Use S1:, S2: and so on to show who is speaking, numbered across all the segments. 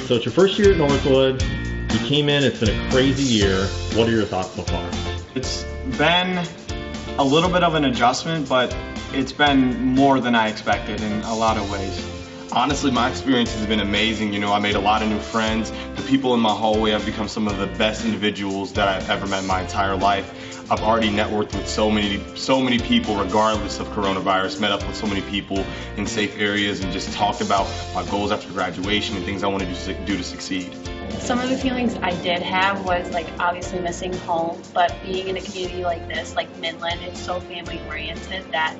S1: So it's your first year at Northwood. You came in, it's been a crazy year. What are your thoughts so far?
S2: It's been a little bit of an adjustment, but it's been more than I expected in a lot of ways.
S3: Honestly, my experience has been amazing. You know, I made a lot of new friends. The people in my hallway have become some of the best individuals that I've ever met in my entire life. I've already networked with so many people regardless of coronavirus, met up with so many people in safe areas and just talked about my goals after graduation and things I want to do to succeed.
S4: Some of the feelings I did have was like obviously missing home, but being in a community like this, like Midland, it's so family oriented that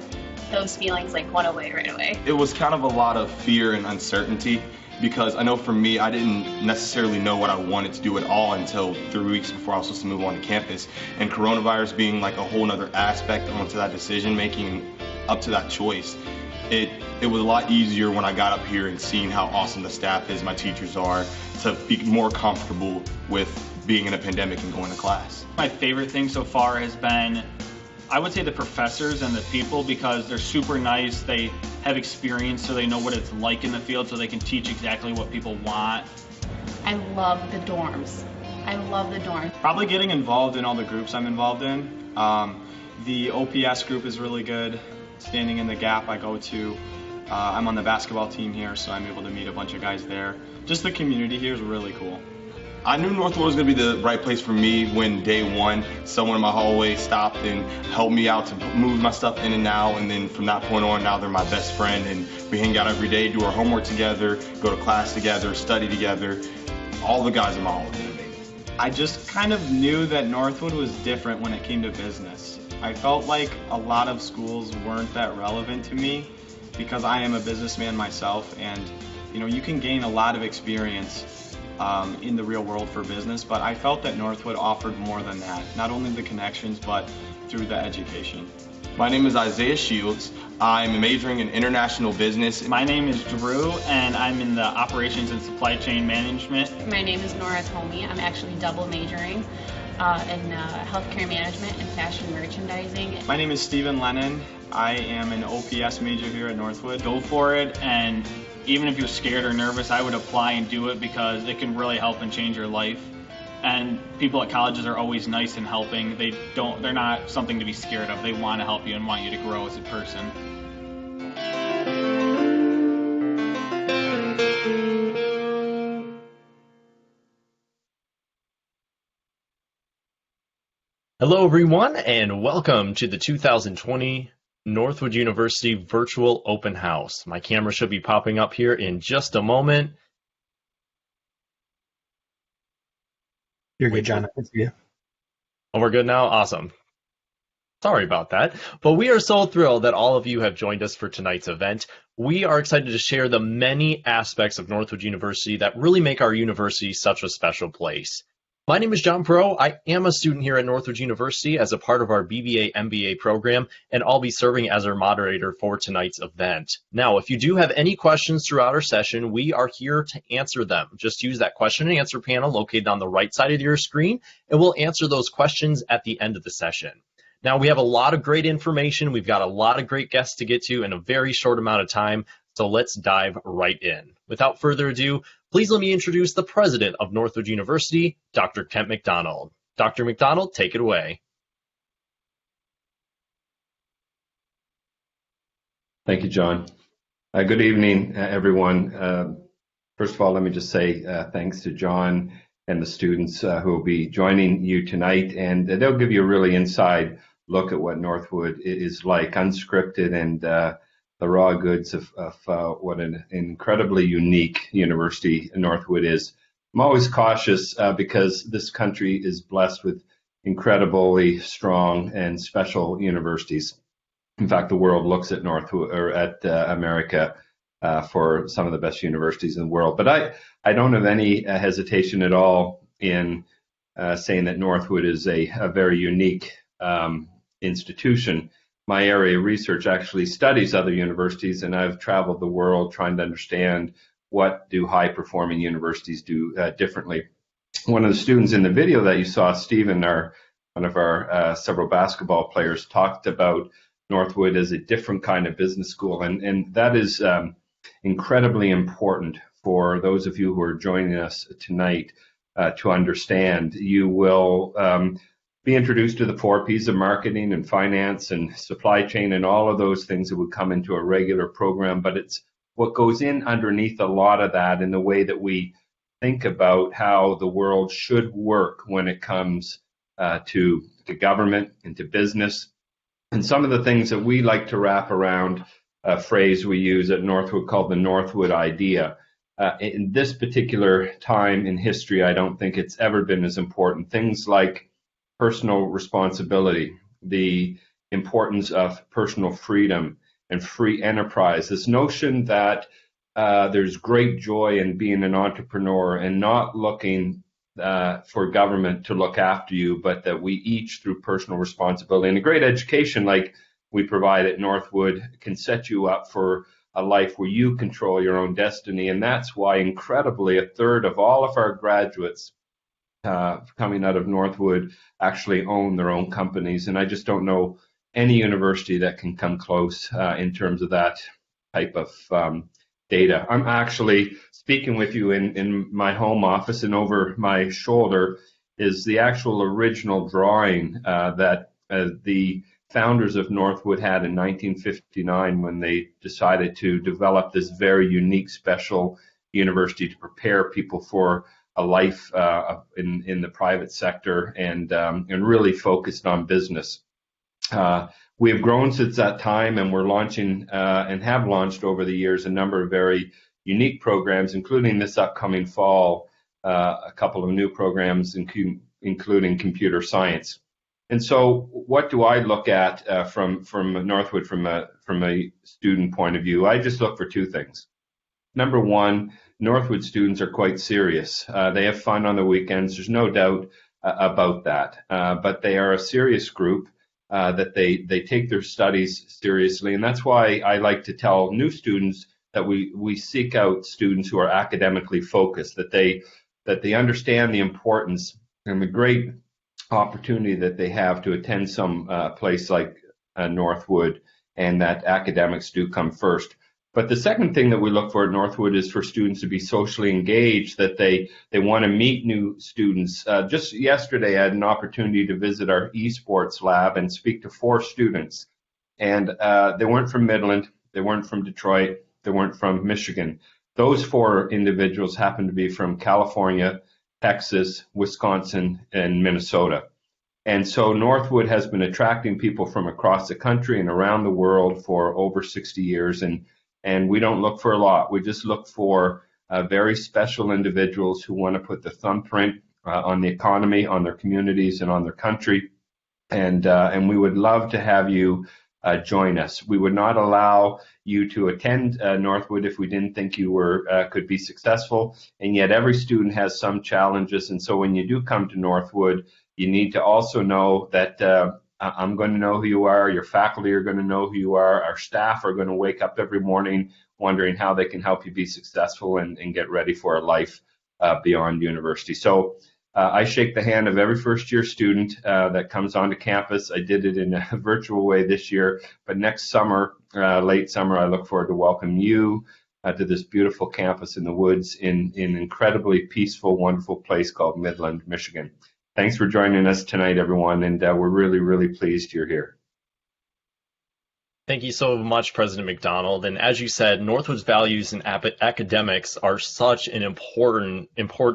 S4: those feelings like went away right away.
S3: It was kind of a lot of fear and uncertainty because I know for me, I didn't necessarily know what I wanted to do at all until 3 weeks before I was supposed to move on to campus. And coronavirus being like a whole nother aspect onto that decision making up to that choice. It was a lot easier when I got up here and seeing how awesome the staff is, my teachers are, to be more comfortable with being in a pandemic and going to class.
S5: My favorite thing so far has been, I would say, the professors and the people, because they're super nice. They have experience, so they know what it's like in the field, so they can teach exactly what people want.
S4: I love the dorms. I love the dorms.
S2: Probably getting involved in all the groups I'm involved in. The OPS group is really good. Standing in the gap I go to. I'm on the basketball team here, so I'm able to meet a bunch of guys there. Just the community here is really cool.
S3: I knew Northwood was going to be the right place for me when day one, someone in my hallway stopped and helped me out to move my stuff in and out. And then from that point on, now they're my best friend. And we hang out every day, do our homework together, go to class together, study together. All the guys in my hallway are amazing.
S2: I just kind of knew that Northwood was different when it came to business. I felt like a lot of schools weren't that relevant to me because I am a businessman myself, and you know, you can gain a lot of experience in the real world for business, but I felt that Northwood offered more than that, not only the connections, but through the education.
S3: My name is Isaiah Shields. I'm majoring in international business.
S5: My name is Drew, and I'm in the operations and supply chain management.
S4: My name is Nora Tomey. I'm actually double majoring in healthcare management and fashion merchandising.
S2: My name is Stephen Lennon. I am an OPS major here at Northwood.
S5: Go for it, and even if you're scared or nervous, I would apply and do it because it can really help and change your life. And people at colleges are always nice and helping. They're not something to be scared of. They want to help you and want you to grow as a person.
S1: Hello, everyone, and welcome to the 2020 Northwood University Virtual Open House. My camera should be popping up here in just a moment.
S6: You're good, John. I can see you.
S1: Oh, we're good now? Awesome. Sorry about that. But we are so thrilled that all of you have joined us for tonight's event. We are excited to share the many aspects of Northwood University that really make our university such a special place. My name is John Pro. I am a student here at Northwood University as a part of our BBA MBA program, and I'll be serving as our moderator for tonight's event. Now, if you do have any questions throughout our session, we are here to answer them. Just use that question and answer panel located on the right side of your screen, and we'll answer those questions at the end of the session. Now, we have a lot of great information. We've got a lot of great guests to get to in a very short amount of time, so let's dive right in. Without further ado, please let me introduce the president of Northwood University, Dr. Kent McDonald. Dr. McDonald, take it away.
S7: Thank you, John. Good evening, everyone. First of all, let me just say thanks to John and the students who will be joining you tonight, and they'll give you a really inside look at what Northwood is like, unscripted and the raw goods of what an incredibly unique university Northwood is. I'm always cautious because this country is blessed with incredibly strong and special universities. In fact, the world looks at Northwood or at America for some of the best universities in the world. But I don't have any hesitation at all in saying that Northwood is a very unique institution. My area of research actually studies other universities, and I've traveled the world trying to understand what do high-performing universities do differently. One of the students in the video that you saw, Stephen, one of our several basketball players, talked about Northwood as a different kind of business school, and that is incredibly important for those of you who are joining us tonight to understand. You will be introduced to the 4 Ps of marketing and finance and supply chain and all of those things that would come into a regular program, but it's what goes in underneath a lot of that in the way that we think about how the world should work when it comes to government and to business. And some of the things that we like to wrap around a phrase we use at Northwood called the Northwood idea. In this particular time in history, I don't think it's ever been as important. Things like personal responsibility, the importance of personal freedom and free enterprise, this notion that there's great joy in being an entrepreneur and not looking for government to look after you, but that we each, through personal responsibility and a great education like we provide at Northwood, can set you up for a life where you control your own destiny. And that's why, incredibly, 1/3 of all of our graduates coming out of Northwood actually own their own companies. And I just don't know any university that can come close in terms of that type of data. I'm actually speaking with you in my home office, and over my shoulder is the actual original drawing that the founders of Northwood had in 1959 when they decided to develop this very unique, special university to prepare people for a life in the private sector and really focused on business. We have grown since that time, and we're launching and have launched over the years a number of very unique programs, including this upcoming fall, a couple of new programs, including computer science. And so what do I look at from Northwood from a student point of view? I just look for 2 things. Number one, Northwood students are quite serious. They have fun on the weekends. There's no doubt about that. But they are a serious group. That they take their studies seriously, and that's why I like to tell new students that we seek out students who are academically focused, that they understand the importance and the great opportunity that they have to attend some place like Northwood, and that academics do come first. But the second thing that we look for at Northwood is for students to be socially engaged, that they want to meet new students. Just yesterday, I had an opportunity to visit our esports lab and speak to 4 students. And they weren't from Midland, they weren't from Detroit, they weren't from Michigan. Those 4 individuals happened to be from California, Texas, Wisconsin, and Minnesota. And so Northwood has been attracting people from across the country and around the world for over 60 years. And we don't look for a lot. We just look for very special individuals who want to put the thumbprint on the economy, on their communities, and on their country. And we would love to have you join us. We would not allow you to attend Northwood if we didn't think you could be successful. And yet every student has some challenges. And so when you do come to Northwood, you need to also know that I'm going to know who you are, your faculty are going to know who you are, our staff are going to wake up every morning wondering how they can help you be successful and get ready for a life beyond university. So I shake the hand of every first-year student that comes onto campus. I did it in a virtual way this year, but next summer, late summer, I look forward to welcoming you to this beautiful campus in the woods in an incredibly peaceful, wonderful place called Midland, Michigan. Thanks for joining us tonight, everyone, and we're really, really pleased you're here.
S1: Thank you so much, President McDonald. And as you said, Northwood's values and academics are such an important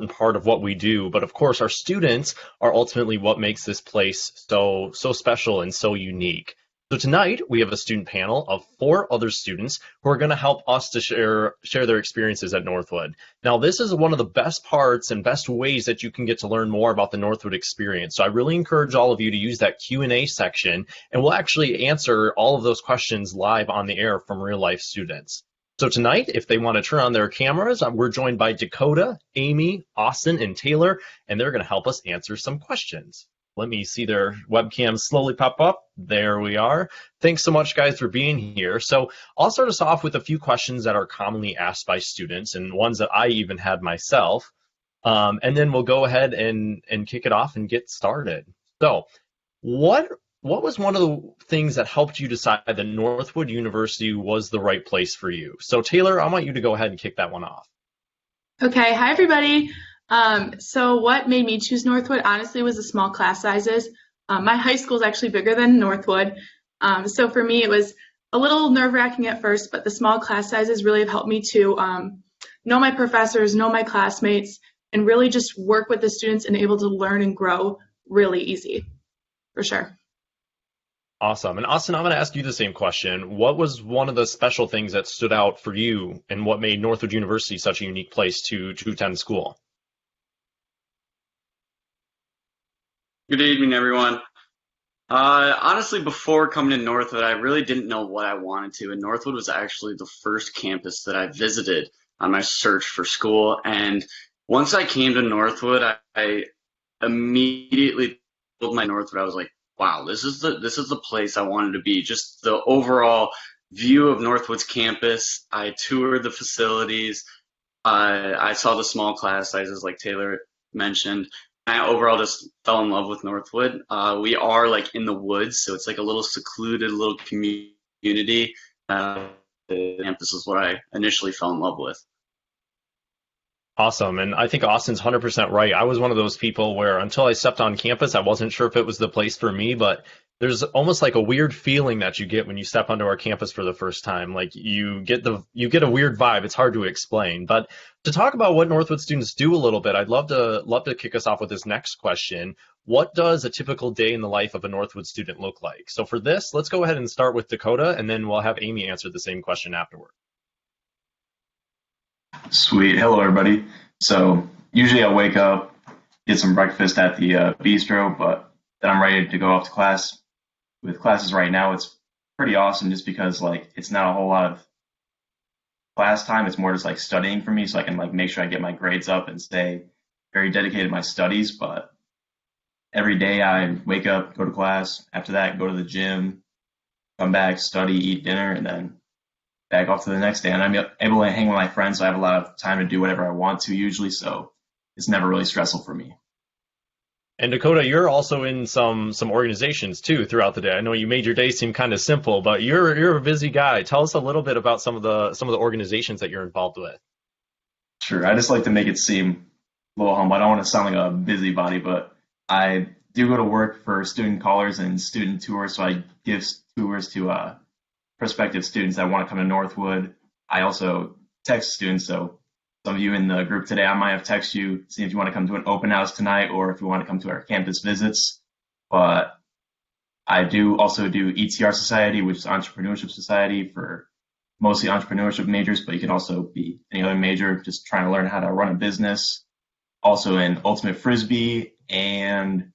S1: part of what we do. But of course, our students are ultimately what makes this place so special and so unique. So tonight, we have a student panel of 4 other students who are going to help us to share their experiences at Northwood. Now, this is one of the best parts and best ways that you can get to learn more about the Northwood experience. So I really encourage all of you to use that Q&A section, and we'll actually answer all of those questions live on the air from real-life students. So tonight, if they want to turn on their cameras, we're joined by Dakota, Amy, Austin, and Taylor, and they're going to help us answer some questions. Let me see their webcams slowly pop up. There we are. Thanks so much, guys, for being here. So I'll start us off with a few questions that are commonly asked by students and ones that I even had myself. And then we'll go ahead and kick it off and get started. So what was one of the things that helped you decide that Northwood University was the right place for you? So Taylor, I want you to go ahead and kick that one off.
S8: Okay, hi everybody. So what made me choose Northwood honestly was the small class sizes. My high school is actually bigger than Northwood. So for me it was a little nerve-wracking at first, but the small class sizes really have helped me to know my professors, know my classmates, and really just work with the students and able to learn and grow really easy, for sure.
S1: Awesome. And Austin, I'm going to ask you the same question. What was one of the special things that stood out for you and what made Northwood University such a unique place to attend school?
S9: Good evening, everyone. Honestly, before coming to Northwood, I really didn't know what I wanted to, and Northwood was actually the first campus that I visited on my search for school. And once I came to Northwood, I immediately told my Northwood, I was like, wow, this is the place I wanted to be. Just the overall view of Northwood's campus. I toured the facilities. I saw the small class sizes like Taylor mentioned. I overall just fell in love with Northwood. We are like in the woods, so it's like a little secluded little community. The campus is what I initially fell in love with.
S1: Awesome. And I think Austin's 100% right. I was one of those people where until I stepped on campus, I wasn't sure if it was the place for me, but there's almost like a weird feeling that you get when you step onto our campus for the first time. Like you get a weird vibe. It's hard to explain. But to talk about what Northwood students do a little bit, I'd love to kick us off with this next question. What does a typical day in the life of a Northwood student look like? So for this, let's go ahead and start with Dakota, and then we'll have Amy answer the same question afterward.
S10: Sweet. Hello, everybody. So usually I wake up, get some breakfast at the bistro, but then I'm ready to go off to class. With classes right now, it's pretty awesome just because like it's not a whole lot of class time. It's more just like studying for me, so I can like make sure I get my grades up and stay very dedicated to my studies. But every day I wake up, go to class. After that, go to the gym, come back, study, eat dinner, and then back off to the next day. And I'm able to hang with my friends, so I have a lot of time to do whatever I want to usually, so it's never really stressful for me.
S1: And Dakota, you're also in some organizations too throughout the day. I know you made your day seem kind of simple, but you're a busy guy. Tell us a little bit about some of the organizations that you're involved with.
S10: Sure. I just like to make it seem a little humble. I don't want to sound like a busybody, but I do go to work for student callers and student tours, so I give tours to prospective students that want to come to Northwood. I also text students, so some of you in the group today, I might have texted you, see if you want to come to an open house tonight or if you want to come to our campus visits. But I do also do ETR Society, which is Entrepreneurship Society for mostly entrepreneurship majors, but you can also be any other major just trying to learn how to run a business. Also in Ultimate Frisbee and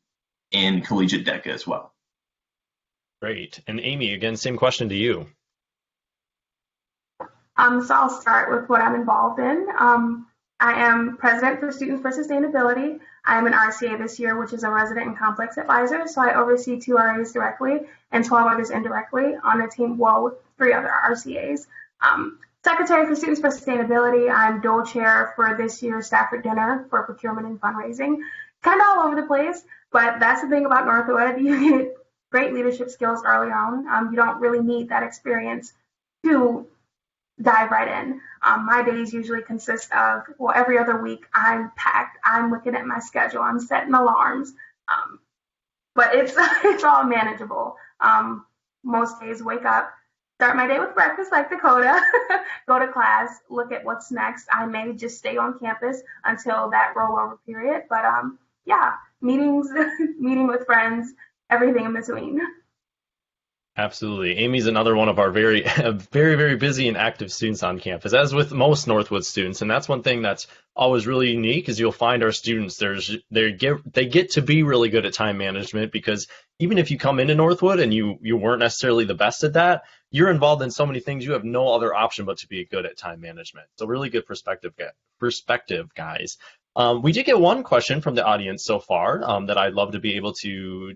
S10: in Collegiate DECA as well.
S1: Great. And Amy, again, same question to you.
S11: So I'll start with what I'm involved in. I am president for Students for Sustainability. I am an RCA this year, which is a resident and complex advisor. So I oversee 2 RAs directly and 12 others indirectly on a team, well, with 3 other RCAs. Secretary for Students for Sustainability, I'm dual chair for this year's Stafford Dinner for procurement and fundraising. Kind of all over the place, but that's the thing about Northwood. You get great leadership skills early on. You don't really need that experience to dive right in. My days usually consist of, well, every other week I'm packed. I'm looking at my schedule. I'm setting alarms. But it's all manageable. Most days wake up, start my day with breakfast like Dakota, go to class, look at what's next. I may just stay on campus until that rollover period. But yeah, meetings, meeting with friends, everything in between.
S1: Absolutely. Amy's another one of our very, very busy and active students on campus, as with most Northwood students. And that's one thing that's always really unique is you'll find our students, they get to be really good at time management, because even if you come into Northwood and you weren't necessarily the best at that, you're involved in so many things, you have no other option but to be good at time management. So really good perspective, guys. We did get one question from the audience so far that I'd love to be able to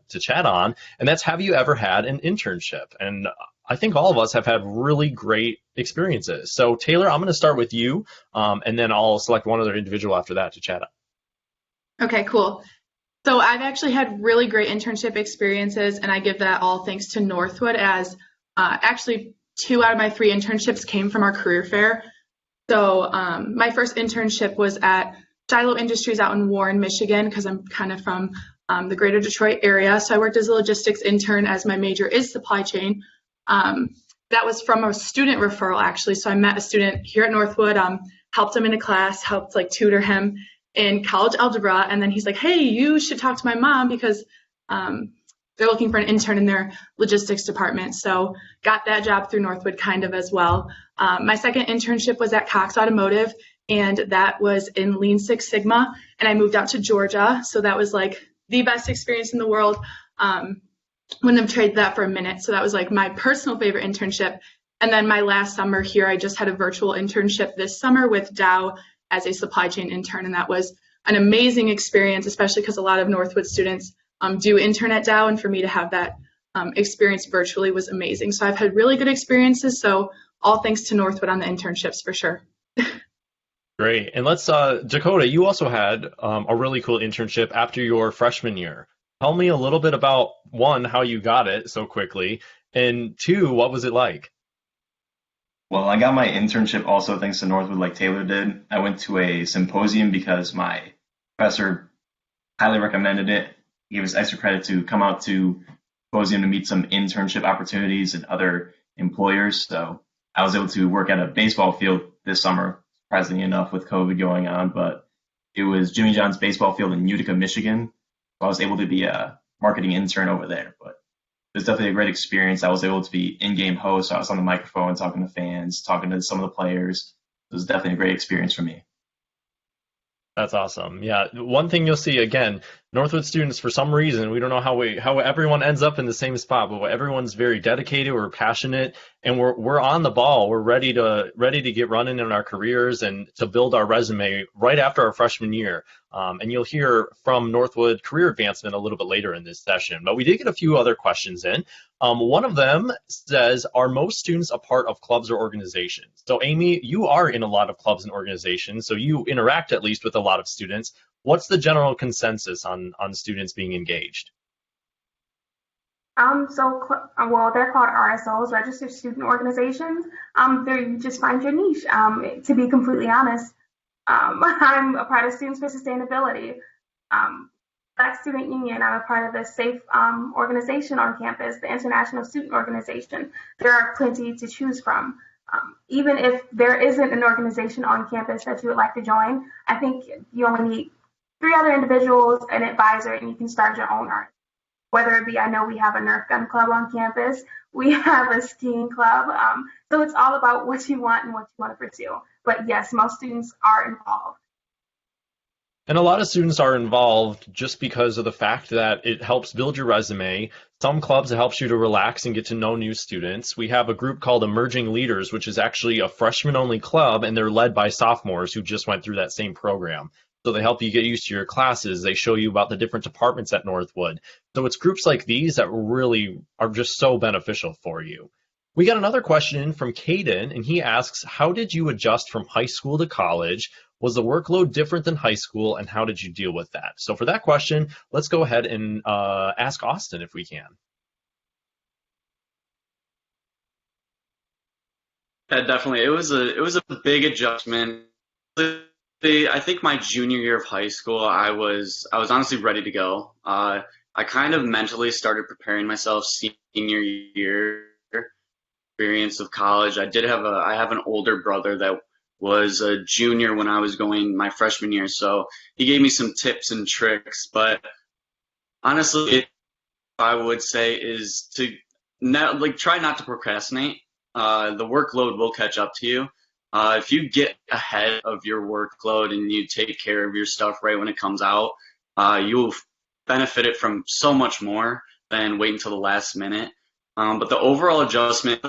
S1: chat on, and that's, have you ever had an internship? And I think all of us have had really great experiences. So Taylor, I'm going to start with you, and then I'll select one other individual after that to chat on.
S8: Okay, cool. So I've actually had really great internship experiences, and I give that all thanks to Northwood, as actually 2 out of my 3 internships came from our career fair. So my first internship was at Shiloh Industries out in Warren, Michigan, because I'm kind of from the greater Detroit area. So I worked as a logistics intern as my major is supply chain. That was from a student referral, actually. So I met a student here at Northwood, helped him in a class, helped like tutor him in college algebra. And then he's like, hey, you should talk to my mom because they're looking for an intern in their logistics department. So got that job through Northwood kind of as well. My second internship was at Cox Automotive, and that was in Lean Six Sigma. And I moved out to Georgia. So that was like the best experience in the world. Wouldn't have traded that for a minute. So that was like my personal favorite internship. And then my last summer here, I just had a virtual internship this summer with Dow as a supply chain intern. And that was an amazing experience, especially because a lot of Northwood students do intern at Dow. And for me to have that experience virtually was amazing. So I've had really good experiences. So all thanks to Northwood on the internships for sure.
S1: Great. And let's, Dakota, you also had a really cool internship after your freshman year. Tell me a little bit about, one, how you got it so quickly, and two, what was it like?
S10: Well, I got my internship also thanks to Northwood like Taylor did. I went to a symposium because my professor highly recommended it. He gave us extra credit to come out to symposium to meet some internship opportunities and other employers. So I was able to work at a baseball field this summer, surprisingly enough, with COVID going on, but it was Jimmy John's baseball field in Utica, Michigan. So I was able to be a marketing intern over there, but it was definitely a great experience. I was able to be in-game host. So I was on the microphone, talking to fans, talking to some of the players. It was definitely a great experience for me.
S1: That's awesome. Yeah, one thing you'll see again, Northwood students, for some reason, we don't know how everyone ends up in the same spot, but everyone's very dedicated, we're passionate, and we're on the ball. We're ready to get running in our careers and to build our resume right after our freshman year. And you'll hear from Northwood Career Advancement a little bit later in this session. But we did get a few other questions in. One of them says, are most students a part of clubs or organizations? So Amy, you are in a lot of clubs and organizations, so you interact at least with a lot of students. What's the general consensus on students being engaged?
S11: Well, they're called RSOs, Registered Student Organizations. You just find your niche. To be completely honest, I'm a part of Students for Sustainability, Black Student Union. I'm a part of the SAFE organization on campus, the International Student Organization. There are plenty to choose from. Even if there isn't an organization on campus that you would like to join, I think you only need 3 other individuals, an advisor, and you can start your own art. Whether it be, I know we have a Nerf gun club on campus, we have a skiing club. So it's all about what you want and what you want to pursue. But yes, most students are involved.
S1: And a lot of students are involved just because of the fact that it helps build your resume. Some clubs, it helps you to relax and get to know new students. We have a group called Emerging Leaders, which is actually a freshman-only club, and they're led by sophomores who just went through that same program. So they help you get used to your classes. They show you about the different departments at Northwood. So it's groups like these that really are just so beneficial for you. We got another question in from Caden, and he asks, how did you adjust from high school to college? Was the workload different than high school, and how did you deal with that? So for that question, let's go ahead and ask Austin if we can.
S9: Yeah, definitely. It was a big adjustment. I think my junior year of high school, I was honestly ready to go. I kind of mentally started preparing myself senior year experience of college. I have an older brother that was a junior when I was going my freshman year, so he gave me some tips and tricks. But honestly, I would say is to try not to procrastinate. The workload will catch up to you. If you get ahead of your workload and you take care of your stuff right when it comes out, you'll benefit it from so much more than wait until the last minute. But the overall adjustment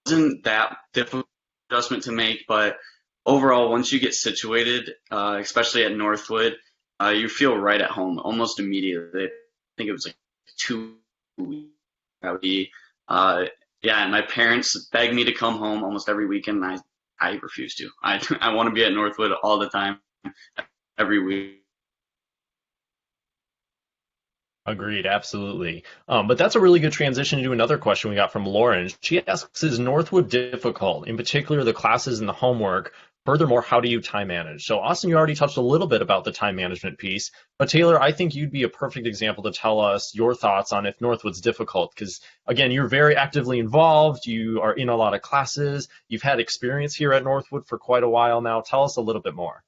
S9: wasn't that difficult adjustment to make, but overall, once you get situated, especially at Northwood, you feel right at home almost immediately. I think it was like 2 weeks. And my parents begged me to come home almost every weekend, and I refused to. I want to be at Northwood all the time, every week.
S1: Agreed, absolutely. But that's a really good transition to another question we got from Lauren. She asks, is Northwood difficult, in particular the classes and the homework? Furthermore, how do you time manage? So, Austin, you already touched a little bit about the time management piece, but Taylor, I think you'd be a perfect example to tell us your thoughts on if Northwood's difficult, because again, you're very actively involved, you are in a lot of classes, you've had experience here at Northwood for quite a while now. Tell us a little bit more.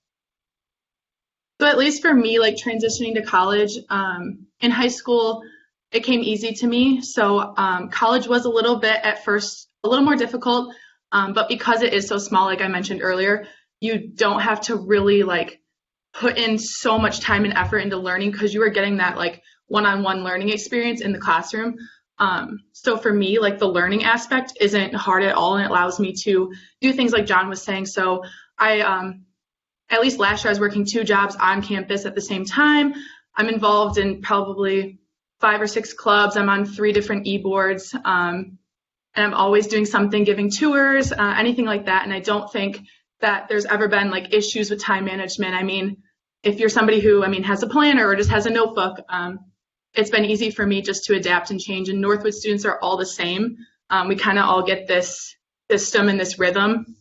S8: So at least for me, like transitioning to college, in high school, it came easy to me. So college was a little bit at first, a little more difficult, but because it is so small, like I mentioned earlier, you don't have to really like put in so much time and effort into learning because you are getting that like one-on-one learning experience in the classroom. So for me, like the learning aspect isn't hard at all, and it allows me to do things like John was saying. So at least last year, I was working 2 jobs on campus at the same time. I'm involved in probably 5 or 6 clubs. I'm on 3 different e-boards, and I'm always doing something, giving tours, anything like that. And I don't think that there's ever been like issues with time management. I mean, if you're somebody who, has a planner or just has a notebook, it's been easy for me just to adapt and change. And Northwood students are all the same. We kind of all get this system and this rhythm.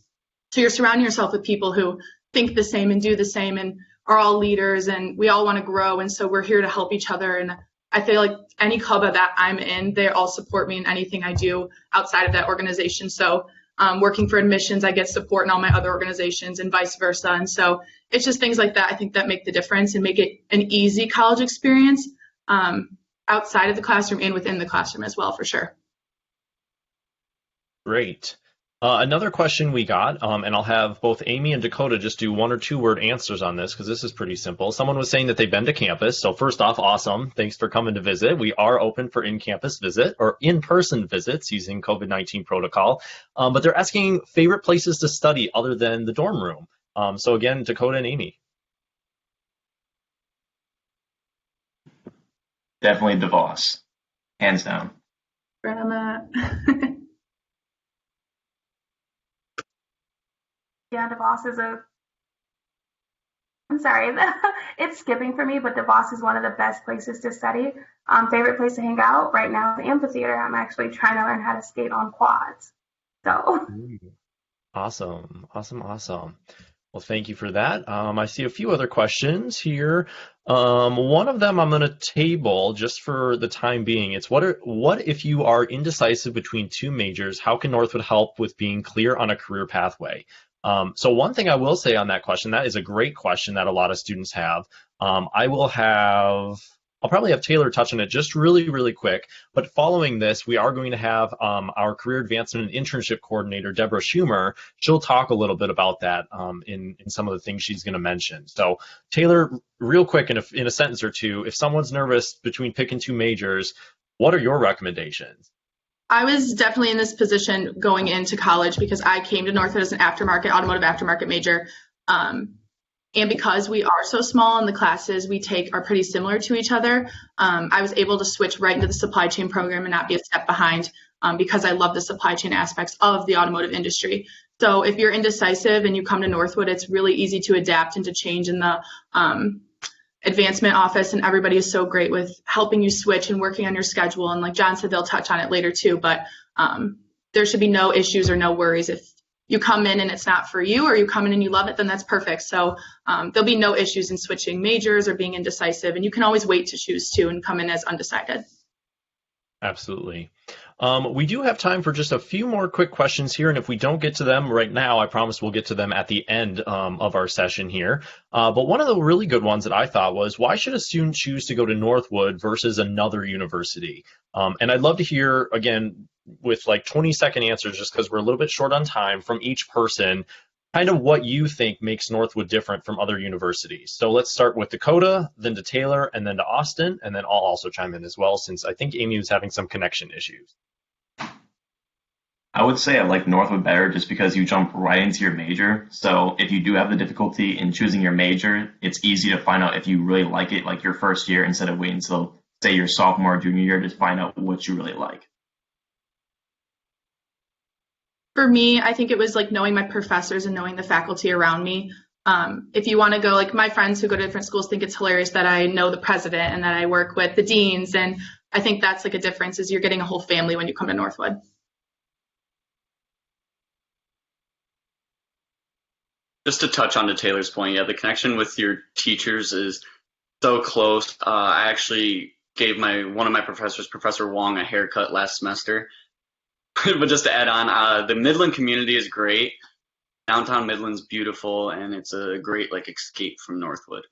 S8: So you're surrounding yourself with people who think the same and do the same and are all leaders, and we all want to grow, and so we're here to help each other. And I feel like any club that I'm in, they all support me in anything I do outside of that organization. So working for admissions, I get support in all my other organizations and vice versa. And so it's just things like that I think that make the difference and make it an easy college experience outside of the classroom and within the classroom as well, for sure.
S1: Great. Another question we got, and I'll have both Amy and Dakota just do 1 or 2 word answers on this because this is pretty simple. Someone was saying that they've been to campus. So first off, awesome. Thanks for coming to visit. We are open for in-campus visit or in-person visits using COVID-19 protocol. But they're asking favorite places to study other than the dorm room. So again, Dakota and Amy.
S10: Definitely DeVos, hands down.
S8: Right on that.
S11: Yeah, DeVos is I'm sorry, it's skipping for me, but DeVos is one of the best places to study. Favorite place to hang out right now is the amphitheater. I'm actually trying to learn how to skate on quads. So.
S1: Awesome. Well, thank you for that. I see a few other questions here. One of them I'm going to table just for the time being. It's what if you are indecisive between 2 majors? How can Northwood help with being clear on a career pathway? So one thing I will say on that question, that is a great question that a lot of students have. I'll probably have Taylor touch on it just really, really quick. But following this, we are going to have our career advancement and internship coordinator, Deborah Schumer. She'll talk a little bit about that in some of the things she's going to mention. So Taylor, real quick, in a sentence or two, if someone's nervous between picking 2 majors, what are your recommendations?
S8: I was definitely in this position going into college because I came to Northwood as an automotive aftermarket major. And because we are so small and the classes we take are pretty similar to each other, I was able to switch right into the supply chain program and not be a step behind because I love the supply chain aspects of the automotive industry. So if you're indecisive and you come to Northwood, it's really easy to adapt and to change in the advancement office, and everybody is so great with helping you switch and working on your schedule. And like John said, they'll touch on it later too, but there should be no issues or no worries. If you come in and it's not for you, or you come in and you love it, then that's perfect. So there'll be no issues in switching majors or being indecisive, and you can always wait to choose too and come in as undecided.
S1: Absolutely. We do have time for just a few more quick questions here, and if we don't get to them right now, I promise we'll get to them at the end of our session here. But one of the really good ones that I thought was, why should a student choose to go to Northwood versus another university? And I'd love to hear, again, with like 20-second answers, just because we're a little bit short on time, from each person, kind of what you think makes Northwood different from other universities. So let's start with Dakota, then to Taylor, and then to Austin, and then I'll also chime in as well, since I think Amy was having some connection issues.
S10: I would say I like Northwood better just because you jump right into your major. So if you do have the difficulty in choosing your major, it's easy to find out if you really like it like your first year instead of waiting until, say, your sophomore or junior year to find out what you really like.
S8: For me, I think it was like knowing my professors and knowing the faculty around me. If you want to go, like my friends who go to different schools think it's hilarious that I know the president and that I work with the deans. And I think that's like a difference, is you're getting a whole family when you come to Northwood.
S9: Just to touch on to Taylor's point, yeah, the connection with your teachers is so close. I actually gave one of my professors, Professor Wong, a haircut last semester. But just to add on, the Midland community is great. Downtown Midland's beautiful, and it's a great escape from Northwood.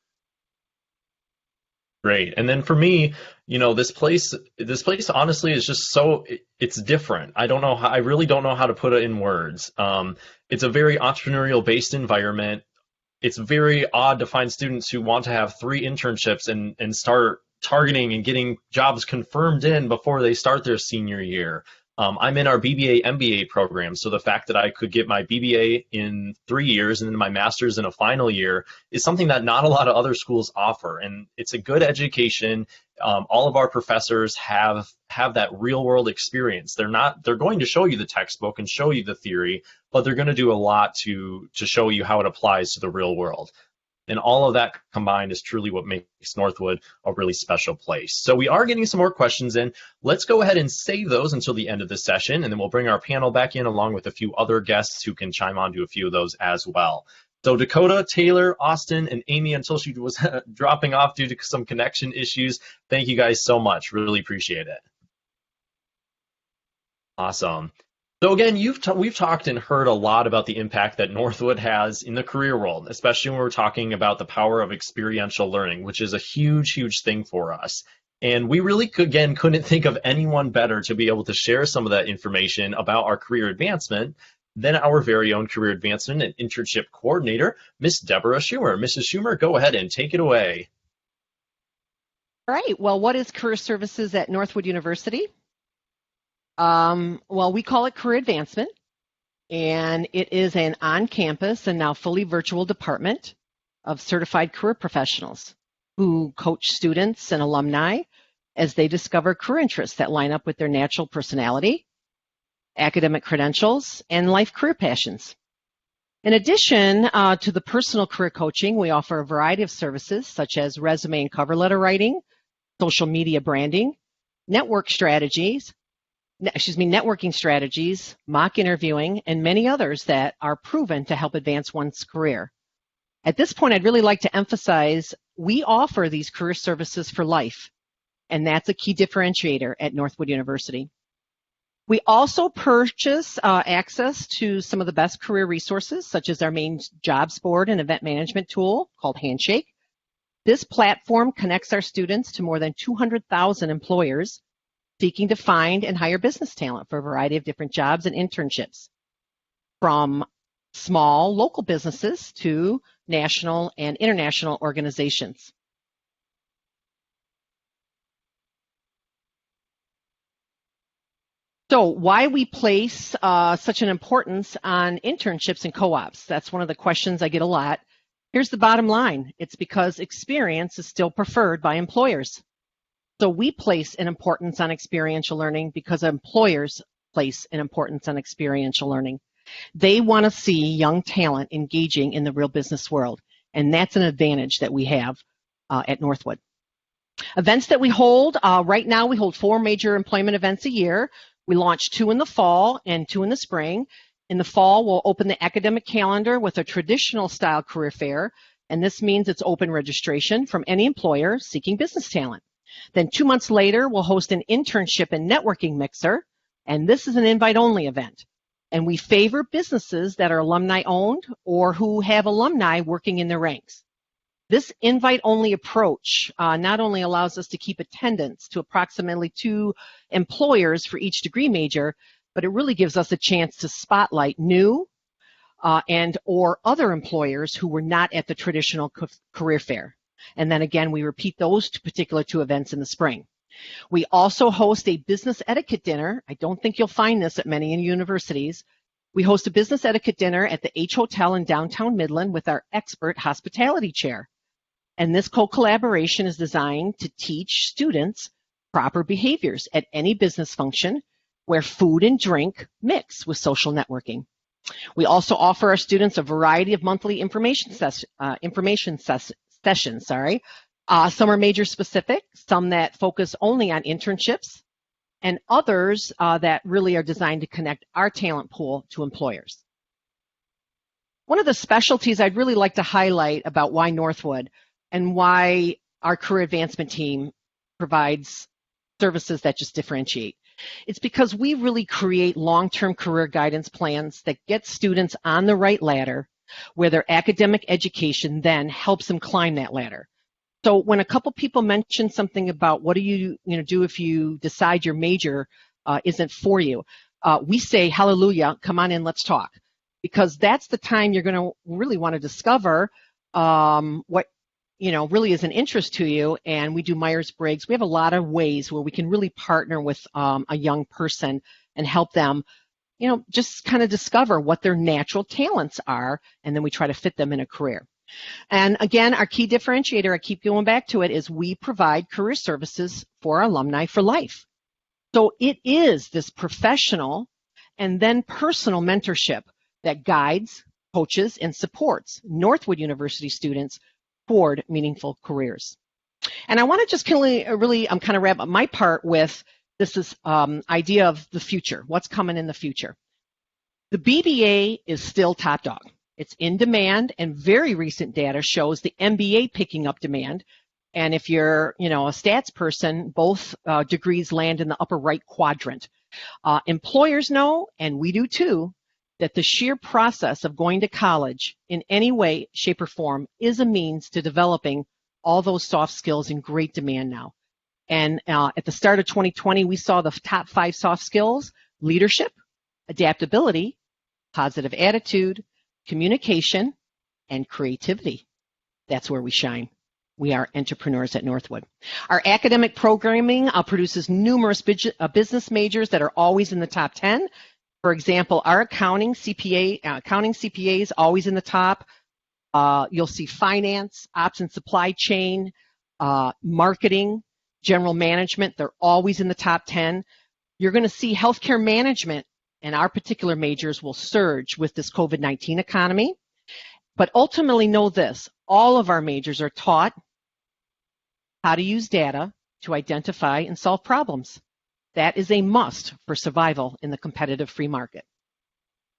S1: Great. And then for me, this place honestly is just it's different. I really don't know how to put it in words. It's a very entrepreneurial based environment. It's very odd to find students who want to have 3 internships and start targeting and getting jobs confirmed in before they start their senior year. I'm in our BBA MBA program, so the fact that I could get my BBA in 3 years and then my master's in a final year is something that not a lot of other schools offer, and it's a good education. All of our professors have that real world experience. They're going to show you the textbook and show you the theory, but they're going to do a lot to show you how it applies to the real world. And all of that combined is truly what makes Northwood a really special place. So we are getting some more questions in. Let's go ahead and save those until the end of the session, and then we'll bring our panel back in along with a few other guests who can chime on to a few of those as well. So Dakota, Taylor, Austin, and Amy, until she was dropping off due to some connection issues, thank you guys so much. Really appreciate it. Awesome. So again, we've talked and heard a lot about the impact that Northwood has in the career world, especially when we're talking about the power of experiential learning, which is a huge, huge thing for us. And we really, couldn't think of anyone better to be able to share some of that information about our career advancement than our very own career advancement and internship coordinator, Miss Deborah Schumer. Mrs. Schumer, go ahead and take it away.
S12: All right. Well, what is career services at Northwood University? Well, we call it career advancement, and it is an on-campus and now fully virtual department of certified career professionals who coach students and alumni as they discover career interests that line up with their natural personality, academic credentials, and life career passions. In addition to the personal career coaching, we offer a variety of services such as resume and cover letter writing, social media branding, networking strategies, mock interviewing, and many others that are proven to help advance one's career. At this point, I'd really like to emphasize we offer these career services for life, and that's a key differentiator at Northwood University. We also purchase access to some of the best career resources, such as our main jobs board and event management tool called Handshake. This platform connects our students to more than 200,000 employers seeking to find and hire business talent for a variety of different jobs and internships, from small local businesses to national and international organizations. So why we place such an importance on internships and co-ops? That's one of the questions I get a lot. Here's the bottom line. It's because experience is still preferred by employers. So we place an importance on experiential learning because employers place an importance on experiential learning. They want to see young talent engaging in the real business world, and that's an advantage that we have at Northwood. Events that we hold, right now we hold 4 major employment events a year. We launch 2 in the fall and 2 in the spring. In the fall, we'll open the academic calendar with a traditional style career fair, and this means it's open registration from any employer seeking business talent. Then 2 months later, we'll host an internship and networking mixer, and this is an invite-only event. And we favor businesses that are alumni-owned or who have alumni working in their ranks. This invite-only approach not only allows us to keep attendance to approximately 2 employers for each degree major, but it really gives us a chance to spotlight new and or other employers who were not at the traditional career fair. And then again, we repeat those particular 2 events in the spring. We also host a business etiquette dinner. I don't think you'll find this at many universities. We host a business etiquette dinner at the H Hotel in downtown Midland with our expert hospitality chair. And this co-collaboration is designed to teach students proper behaviors at any business function where food and drink mix with social networking. We also offer our students a variety of monthly information sessions. Some are major specific, some that focus only on internships, and others that really are designed to connect our talent pool to employers. One of the specialties I'd really like to highlight about why Northwood and why our career advancement team provides services that just differentiate. It's because we really create long-term career guidance plans that get students on the right ladder where their academic education then helps them climb that ladder. So when a couple people mention something about what do you do if you decide your major isn't for you, we say, hallelujah, come on in, let's talk. Because that's the time you're going to really want to discover what really is an interest to you. And we do Myers-Briggs. We have a lot of ways where we can really partner with a young person and help them, just kind of discover what their natural talents are. And then we try to fit them in a career. And again, our key differentiator, I keep going back to it, is we provide career services for our alumni for life. So it is this professional and then personal mentorship that guides, coaches, and supports Northwood University students toward meaningful careers. And I want to just really kind of wrap up my part with this idea of the future, what's coming in the future. The BBA is still top dog. It's in demand, and very recent data shows the MBA picking up demand. And if you're, a stats person, both degrees land in the upper right quadrant. Employers know, and we do too, that the sheer process of going to college in any way, shape, or form is a means to developing all those soft skills in great demand now. And at the start of 2020, we saw the top 5 soft skills: leadership, adaptability, positive attitude, communication, and creativity. That's where we shine. We are entrepreneurs at Northwood. Our academic programming produces numerous business majors that are always in the top 10. For example, our accounting CPA is always in the top. You'll see finance, ops and supply chain, marketing, general management. They're always in the top 10. You're going to see healthcare management, and our particular majors will surge with this COVID-19 economy. But ultimately know this, all of our majors are taught how to use data to identify and solve problems. That is a must for survival in the competitive free market.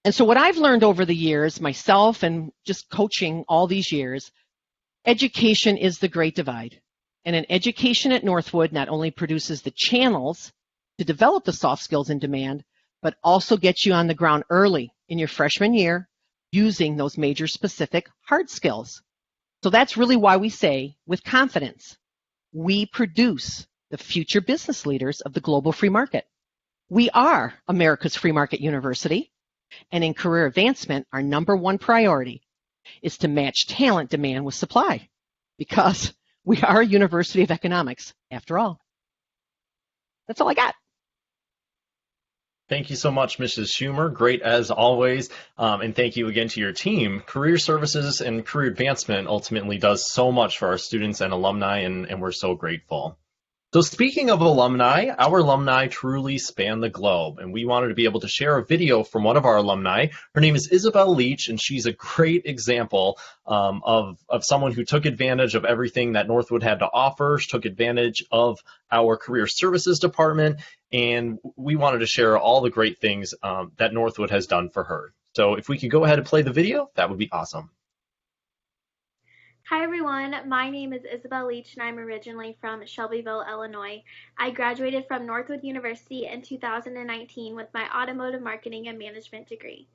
S12: And so what I've learned over the years, myself and just coaching all these years, education is the great divide. And an education at Northwood not only produces the channels to develop the soft skills in demand, but also gets you on the ground early in your freshman year using those major specific hard skills. So that's really why we say with confidence, we produce the future business leaders of the global free market. We are America's free market university, and in career advancement, our number one priority is to match talent demand with supply, because we are a university of economics, after all. That's all I got.
S1: Thank you so much, Mrs. Schumer. Great as always. And thank you again to your team. Career services and career advancement ultimately does so much for our students and alumni, and we're so grateful. So speaking of alumni, our alumni truly span the globe, and we wanted to be able to share a video from one of our alumni. Her name is Isabelle Leach, and she's a great example of someone who took advantage of everything that Northwood had to offer. She took advantage of our career services department, and we wanted to share all the great things that Northwood has done for her. So if we could go ahead and play the video, that would be awesome.
S13: Hi everyone, my name is Isabelle Leach and I'm originally from Shelbyville, Illinois. I graduated from Northwood University in 2019 with my automotive marketing and management degree.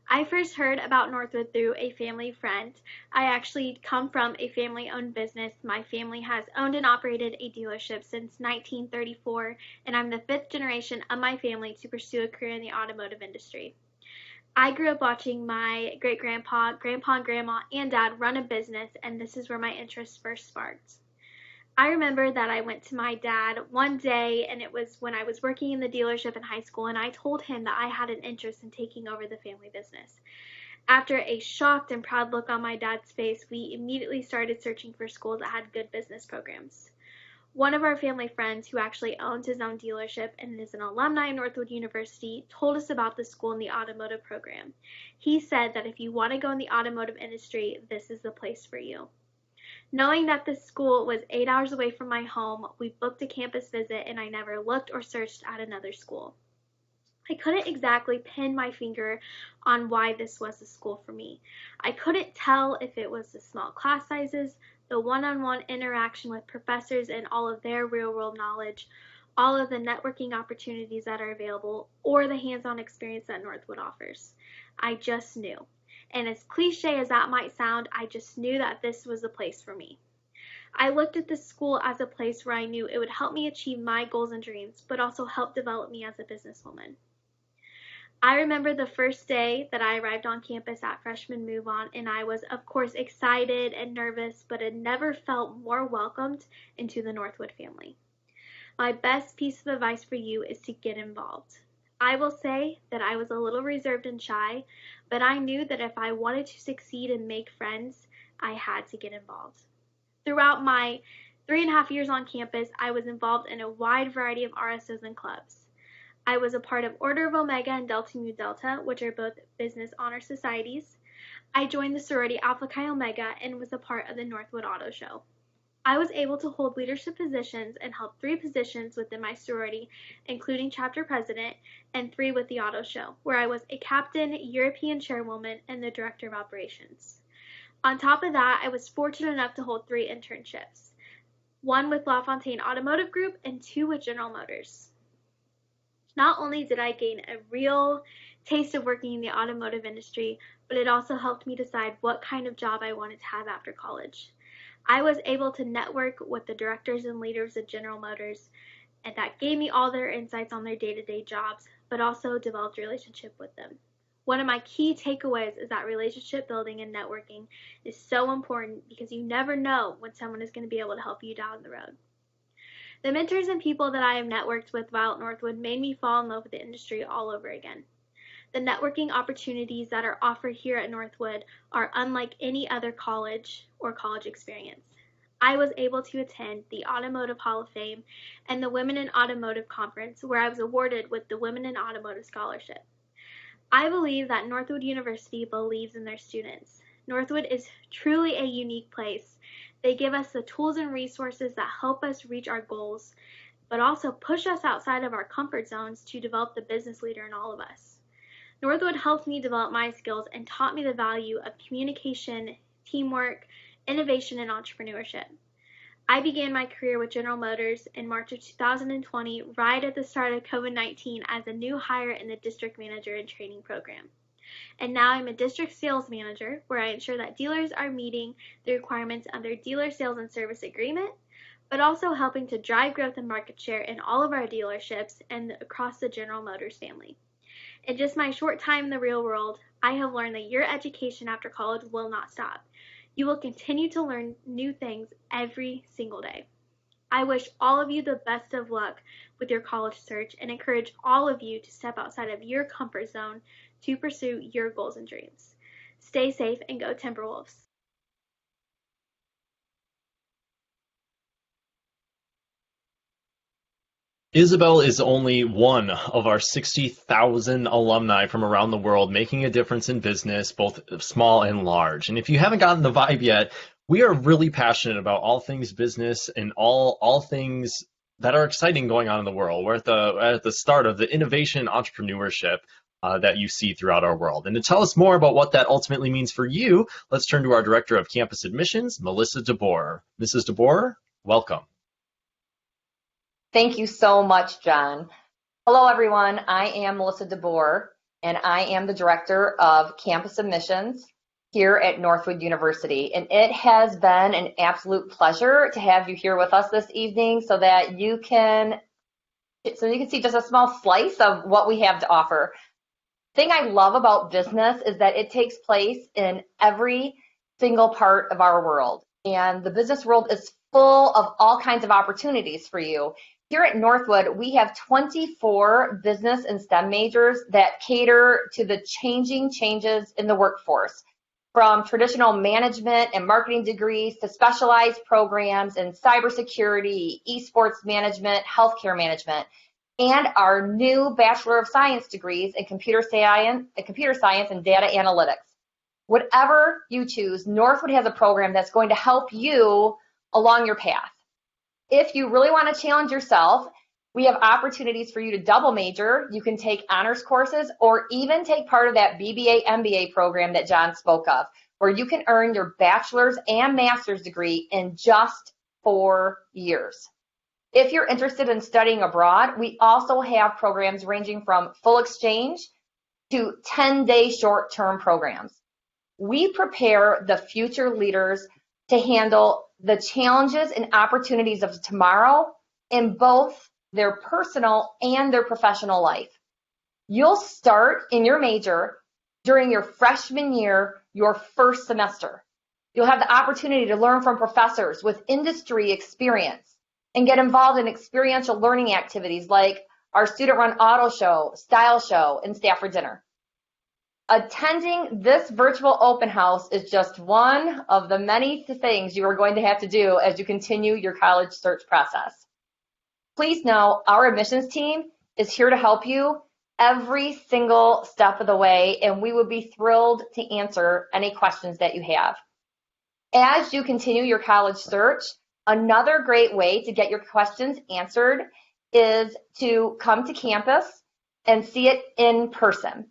S13: I first heard about Northwood through a family friend. I actually come from a family-owned business. My family has owned and operated a dealership since 1934, and I'm the 5th generation of my family to pursue a career in the automotive industry. I grew up watching my great-grandpa, grandpa and grandma, and dad run a business, and this is where my interest first sparked. I remember that I went to my dad one day, and it was when I was working in the dealership in high school, and I told him that I had an interest in taking over the family business. After a shocked and proud look on my dad's face, we immediately started searching for schools that had good business programs. One of our family friends who actually owns his own dealership and is an alumni of Northwood University told us about the school and the automotive program. He said that if you want to go in the automotive industry, this is the place for you. Knowing that this school was 8 hours away from my home, we booked a campus visit and I never looked or searched at another school. I couldn't exactly pin my finger on why this was the school for me. I couldn't tell if it was the small class sizes, the one-on-one interaction with professors and all of their real-world knowledge, all of the networking opportunities that are available, or the hands-on experience that Northwood offers. I just knew. And as cliche as that might sound, I just knew that this was the place for me. I looked at this school as a place where I knew it would help me achieve my goals and dreams, but also help develop me as a businesswoman. I remember the first day that I arrived on campus at Freshman Move On, and I was, of course, excited and nervous, but had never felt more welcomed into the Northwood family. My best piece of advice for you is to get involved. I will say that I was a little reserved and shy, but I knew that if I wanted to succeed and make friends, I had to get involved. Throughout my 3.5 years on campus, I was involved in a wide variety of RSOs and clubs. I was a part of Order of Omega and Delta Mu Delta, which are both business honor societies. I joined the sorority Alpha Chi Omega and was a part of the Northwood Auto Show. I was able to hold leadership positions and held 3 positions within my sorority, including chapter president, and 3 with the Auto Show, where I was a captain, European chairwoman, and the director of operations. On top of that, I was fortunate enough to hold 3 internships, 1 with LaFontaine Automotive Group and 2 with General Motors. Not only did I gain a real taste of working in the automotive industry, but it also helped me decide what kind of job I wanted to have after college. I was able to network with the directors and leaders of General Motors, and that gave me all their insights on their day-to-day jobs, but also developed a relationship with them. One of my key takeaways is that relationship building and networking is so important because you never know when someone is going to be able to help you down the road. The mentors and people that I have networked with while at Northwood made me fall in love with the industry all over again. The networking opportunities that are offered here at Northwood are unlike any other college or college experience. I was able to attend the Automotive Hall of Fame and the Women in Automotive Conference, where I was awarded with the Women in Automotive Scholarship. I believe that Northwood University believes in their students. Northwood is truly a unique place. They give us the tools and resources that help us reach our goals, but also push us outside of our comfort zones to develop the business leader in all of us. Northwood helped me develop my skills and taught me the value of communication, teamwork, innovation, and entrepreneurship. I began my career with General Motors in March of 2020, right at the start of COVID-19, as a new hire in the district manager and training program. And now I'm a district sales manager, where I ensure that dealers are meeting the requirements of their dealer sales and service agreement, but also helping to drive growth and market share in all of our dealerships and across the General Motors family. In just my short time in the real world, I have learned that your education after college will not stop. You will continue to learn new things every single day. I wish all of you the best of luck with your college search and encourage all of you to step outside of your comfort zone to pursue your goals and dreams. Stay safe and go Timberwolves.
S1: Isabelle is only one of our 60,000 alumni from around the world making a difference in business, both small and large. And if you haven't gotten the vibe yet, we are really passionate about all things business and all things that are exciting going on in the world. We're at the start of the innovation entrepreneurship that you see throughout our world. And to tell us more about what that ultimately means for you, let's turn to our Director of Campus Admissions, Melissa DeBoer. Mrs. DeBoer, welcome.
S14: Thank you so much, John. Hello, everyone. I am Melissa DeBoer, and I am the Director of Campus Admissions here at Northwood University. And it has been an absolute pleasure to have you here with us this evening so you can see just a small slice of what we have to offer. The thing I love about business is that it takes place in every single part of our world. And the business world is full of all kinds of opportunities for you. Here at Northwood, we have 24 business and STEM majors that cater to the changing changes in the workforce. from traditional management and marketing degrees to specialized programs in cybersecurity, esports management, healthcare management, and our new Bachelor of Science degrees in computer science and data analytics. Whatever you choose, Northwood has a program that's going to help you along your path. If you really want to challenge yourself, we have opportunities for you to double major. You can take honors courses or even take part of that BBA MBA program that John spoke of, where you can earn your bachelor's and master's degree in just 4 years. If you're interested in studying abroad, we also have programs ranging from full exchange to 10-day short-term programs. We prepare the future leaders to handle the challenges and opportunities of tomorrow in both their personal and their professional life. You'll start in your major during your freshman year, your first semester. You'll have the opportunity to learn from professors with industry experience and get involved in experiential learning activities like our student-run auto show, style show, and Stafford dinner. Attending this virtual open house is just one of the many things you are going to have to do as you continue your college search process. Please know our admissions team is here to help you every single step of the way, and we would be thrilled to answer any questions that you have. As you continue your college search, another great way to get your questions answered is to come to campus and see it in person.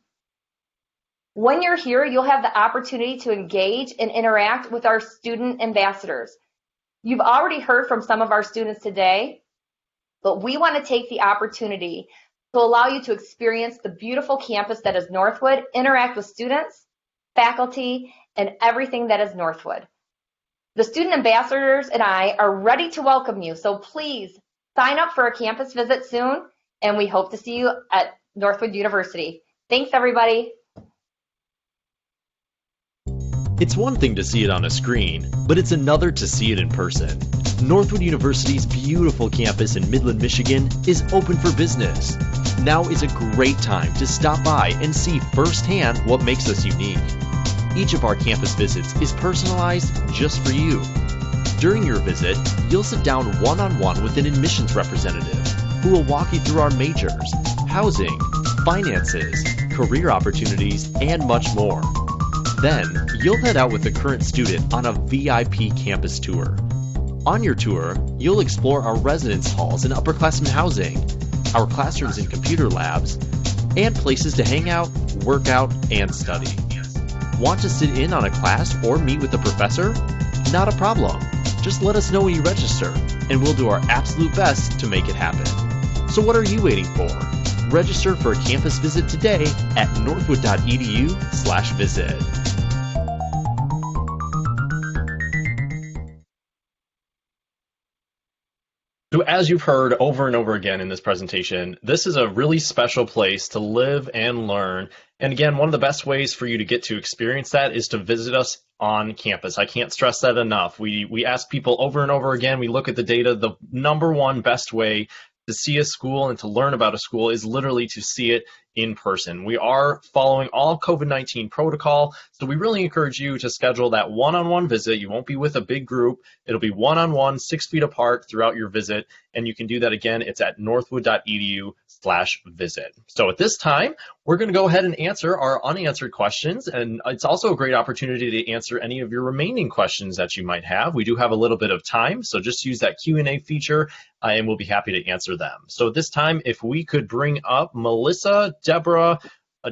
S14: When you're here, you'll have the opportunity to engage and interact with our student ambassadors. You've already heard from some of our students today, but we want to take the opportunity to allow you to experience the beautiful campus that is Northwood, interact with students, faculty, and everything that is Northwood. The student ambassadors and I are ready to welcome you, so please sign up for a campus visit soon, and we hope to see you at Northwood University. Thanks, everybody.
S1: It's one thing to see it on a screen, but it's another to see it in person. Northwood University's beautiful campus in Midland, Michigan is open for business. Now is a great time to stop by and see firsthand what makes us unique. Each of our campus visits is personalized just for you. During your visit, you'll sit down one-on-one with an admissions representative who will walk you through our majors, housing, finances, career opportunities, and much more. Then, you'll head out with a current student on a VIP campus tour. On your tour, you'll explore our residence halls and upperclassmen housing, our classrooms and computer labs, and places to hang out, work out, and study. Want to sit in on a class or meet with a professor? Not a problem. Just let us know when you register, and we'll do our absolute best to make it happen. So what are you waiting for? Register for a campus visit today at northwood.edu/visit. So as you've heard over and over again in this presentation, this is a really special place to live and learn. And again, one of the best ways for you to get to experience that is to visit us on campus. I can't stress that enough. We ask people over and over again, we look at the data, the number one best way to see a school and to learn about a school is literally to see it in person. We are following all COVID-19 protocol, so we really encourage you to schedule that one-on-one visit. You won't be with a big group. It'll be one-on-one, 6 feet apart throughout your visit, and you can do that again. It's at northwood.edu/visit. So at this time, we're going to go ahead and answer our unanswered questions, and it's also a great opportunity to answer any of your remaining questions that you might have. We do have a little bit of time, so just use that Q&A feature, and we'll be happy to answer them. So at this time, if we could bring up Melissa, Deborah,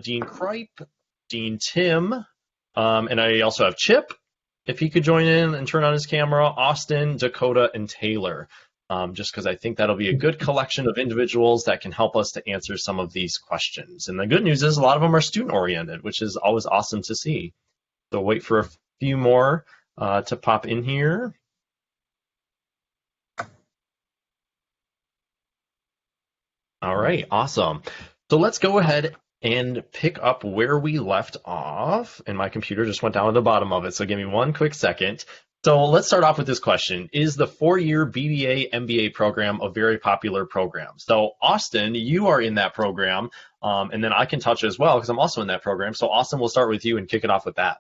S1: Dean Kripe, Dean Tim, and I also have Chip, if he could join in and turn on his camera, Austin, Dakota, and Taylor, just because I think that'll be a good collection of individuals that can help us to answer some of these questions. And the good news is a lot of them are student-oriented, which is always awesome to see. So wait for a few more to pop in here. All right, awesome. So let's go ahead and pick up where we left off. And my computer just went down to the bottom of it, so give me one quick second. So let's start off with this question. Is the 4-year BBA MBA program a very popular program? So Austin, you are in that program, and then I can touch as well because I'm also in that program. So Austin, we'll start with you and kick it off with that.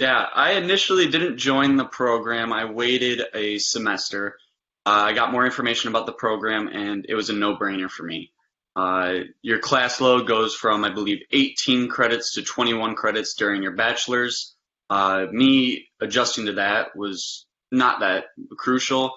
S9: Yeah, I initially didn't join the program. I waited a semester. I got more information about the program, and it was a no-brainer for me. Your class load goes from, I believe, 18 credits to 21 credits during your bachelor's. Me adjusting to that was not that crucial.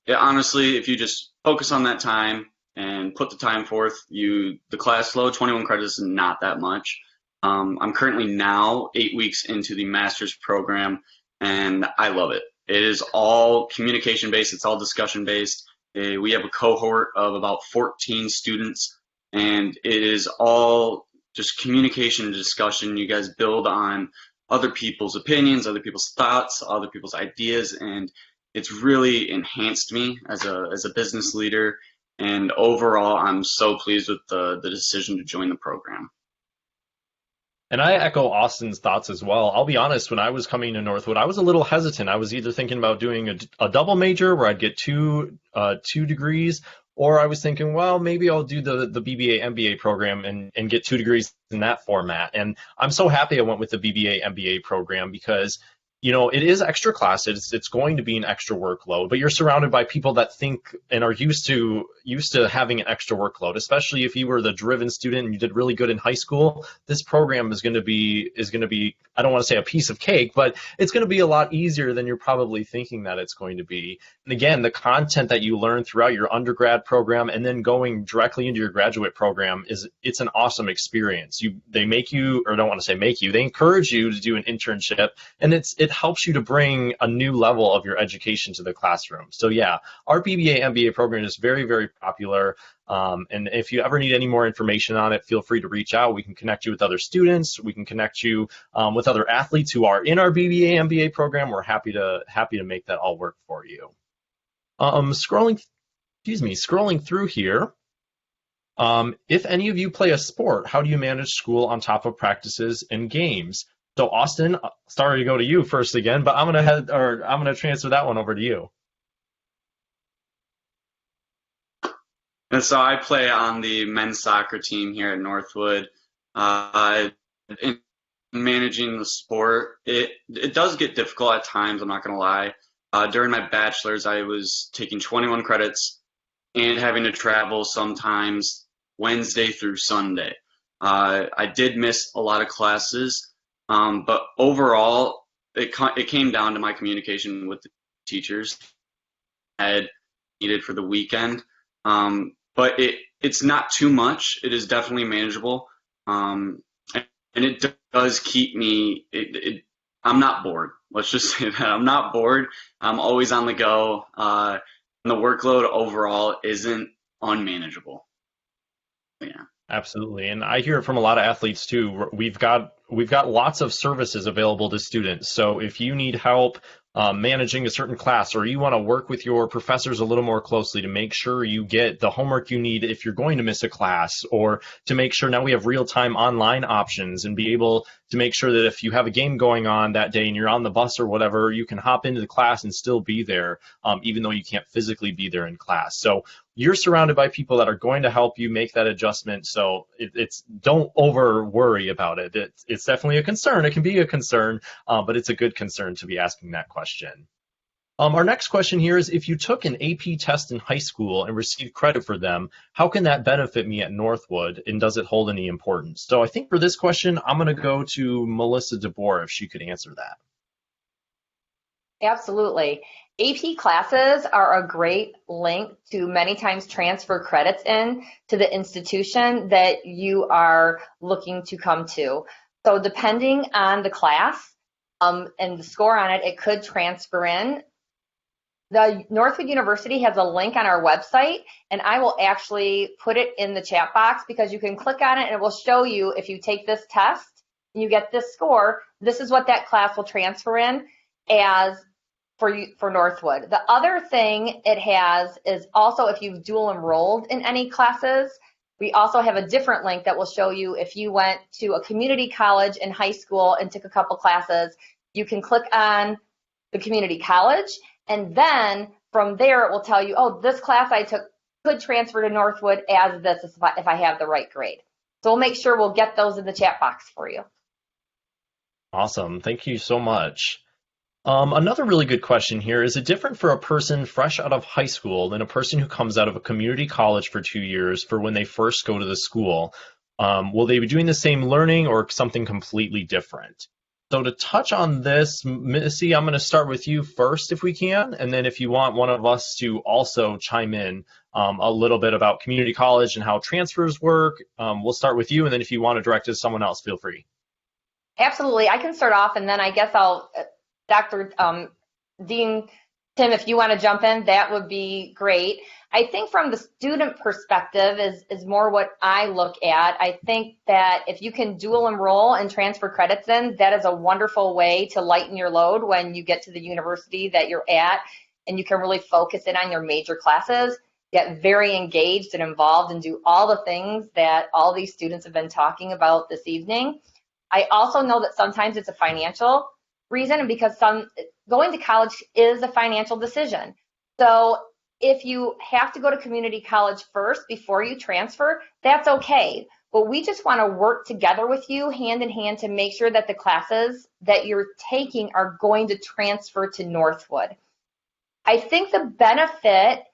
S9: Honestly, if you just focus on that time and put the time forth, the class load, 21 credits is not that much. I'm currently now 8 weeks into the master's program, and I love it. It is all communication based. It's all discussion based. We have a cohort of about 14 students, and it is all just communication and discussion. You guys build on other people's opinions, other people's thoughts, other people's ideas, and it's really enhanced me as a business leader. And overall, I'm so pleased with the decision to join the program.
S1: And I echo Austin's thoughts as well. I'll be honest, when I was coming to Northwood, I was a little hesitant. I was either thinking about doing a double major where I'd get two degrees, or I was thinking, well, maybe I'll do the BBA MBA program and get 2 degrees in that format. And I'm so happy I went with the BBA MBA program because it is extra class. It's going to be an extra workload, but you're surrounded by people that think and are used to having an extra workload, especially if you were the driven student and you did really good in high school. This program is going to be, I don't want to say a piece of cake, but it's going to be a lot easier than you're probably thinking that it's going to be. And again, the content that you learn throughout your undergrad program and then going directly into your graduate program it's an awesome experience. They make you, or I don't want to say make you, they encourage you to do an internship, and it helps you to bring a new level of your education to the classroom. So yeah, our BBA MBA program is very, very popular. And if you ever need any more information on it, feel free to reach out. We can connect you with other students. We can connect you with other athletes who are in our BBA MBA program. We're happy to make that all work for you. Scrolling through here. If any of you play a sport, how do you manage school on top of practices and games? So Austin, sorry to go to you first again, but I'm gonna transfer that one over to you.
S9: And so I play on the men's soccer team here at Northwood. In managing the sport, it does get difficult at times, I'm not gonna lie. During my bachelor's, I was taking 21 credits and having to travel sometimes Wednesday through Sunday. I did miss a lot of classes. But overall, it came down to my communication with the teachers I had needed for the weekend. But it's not too much. It is definitely manageable. And it does keep me, I'm not bored. Let's just say that. I'm not bored. I'm always on the go. And the workload overall isn't unmanageable. Yeah.
S1: Absolutely. And I hear it from a lot of athletes too. We've got lots of services available to students. So if you need help managing a certain class, or you want to work with your professors a little more closely to make sure you get the homework you need if you're going to miss a class, or to make sure now we have real-time online options and be able to make sure that if you have a game going on that day and you're on the bus or whatever, you can hop into the class and still be there, even though you can't physically be there in class. So you're surrounded by people that are going to help you make that adjustment. So don't over worry about it. It's definitely a concern. It can be a concern, but it's a good concern to be asking that question. Our next question here is, if you took an AP test in high school and received credit for them, how can that benefit me at Northwood, and does it hold any importance? So I think for this question, I'm going to go to Melissa DeBoer if she could answer that.
S14: Absolutely. AP classes are a great link to many times transfer credits in to the institution that you are looking to come to. So depending on the class and the score on it, it could transfer in. The Northwood University has a link on our website, and I will actually put it in the chat box because you can click on it and it will show you if you take this test and you get this score, this is what that class will transfer in as for Northwood. The other thing it has is also if you've dual enrolled in any classes, we also have a different link that will show you if you went to a community college in high school and took a couple classes, you can click on the community college, and then from there it will tell you, oh, this class I took could transfer to Northwood as this if I have the right grade. So we'll make sure we'll get those in the chat box for you.
S1: Awesome. Thank you so much. Another really good question here. Is it different for a person fresh out of high school than a person who comes out of a community college for 2 years for when they first go to the school? Will they be doing the same learning or something completely different? So to touch on this, Missy, I'm going to start with you first if we can, and then if you want one of us to also chime in a little bit about community college and how transfers work, we'll start with you, and then if you want to direct it to someone else, feel free.
S14: Absolutely. I can start off, and then I guess Dr. Dean Tim, if you want to jump in, that would be great. I think from the student perspective is more what I look at. I think that if you can dual enroll and transfer credits in, that is a wonderful way to lighten your load when you get to the university that you're at, and you can really focus in on your major classes, get very engaged and involved, and do all the things that all these students have been talking about this evening. I also know that sometimes it's a financial reason, and because going to college is a financial decision. So if you have to go to community college first before you transfer, that's okay. But we just want to work together with you hand in hand to make sure that the classes that you're taking are going to transfer to Northwood. I think the benefit